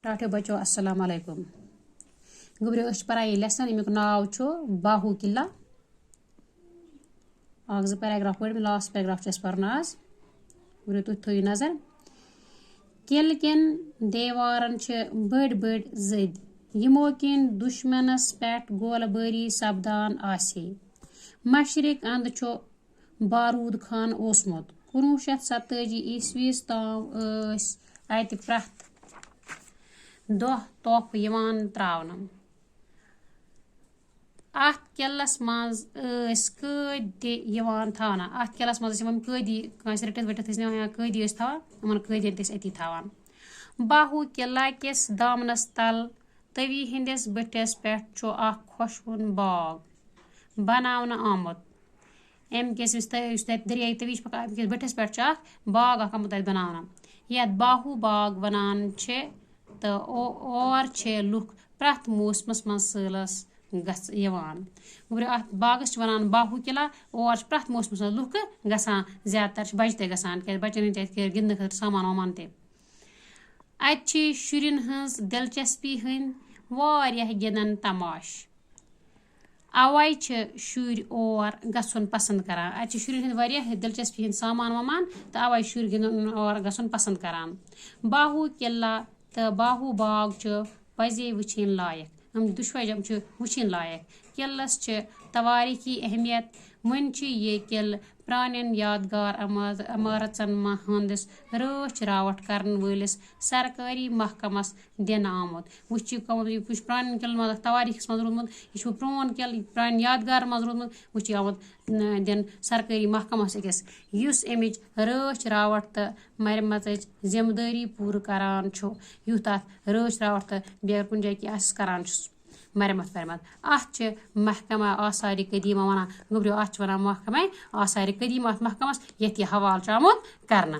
टाठियो बच्चों अस्सलाम वालेकुम। गुब्रियो अस परान ये लेसन अमुक नाव छु बाहु किला। अग ज पैराग्राफ पढ़ लास्ट पैराग्राफ छ परन आज। गुब्रियो तुह थोय नजर। किल किन देवारन छ बड़ बड़ जद यमो किन दुश्मनस पेट गोलबारी सपदान आसे। मशरिक अंद छु बारूद खान ओसमुत 1987 ईस्वीस ताम अत प्रथ दह तोहफ यवान त्रावन। अत किलस मज कैदी यवान थाना। अत किलस मज कैदी कंस रटित वटित या कैदी थावान यमन कैदियन अति थावान। बाहु किला किस दामनस तल तवी हिंदिस बटिस पे खुशवुन बाग बनावन आमुत। अमकिस दरियाई तवी अमकिस बटिस पे बाग आमुत बनावन यथ बाहु बाग वनान तो और लुक प्रथ मौसमस मज सैलस गवान। अत बागस वनान बाहु किला और प्रथ मौसमस मज लुक गसान ज्यादातर बच्चे ते गसान क्या बच्चन गिंदन खतर सामान वामान ते। अत शुरन हज दिलचस्पी हंद वारियाह गिंदन तमाश अवै शुर और गसन पसंद करान। अत शुरन हंद वारियाह दिलचस्पी हंद सामान वामान तो अवै शुर गिंदन और गसन पसंद करान। बाहु किला तो बाहु बाग पजे वुचिन लायक हम दुशवै वुचिन लायक। किलस तवारीखी अहमियत वन ये किल प्रानन यादगार अमारतन हंदिस रच रावट करन वलिस सरकारी महकमस दिन आमुत। वह प्रान किल मज तवारीखस मज रोदमुत यह प्रोन किल प्रान यादगार मज रोदमुत वह आमुत दिन सरकारी महकमस अकिस युस अमिच रच रावट तो मरमत जिम्मेदारी पूर करान युथ अत रच रावट तो बेगर कुन जाय कि करान मरमत वरमत। अत महकमा आसार कदीमा वनान। गुब्रियो अत वनान महकमा आसार कदीमा महकमस यथ यह हवाल आमुत करना।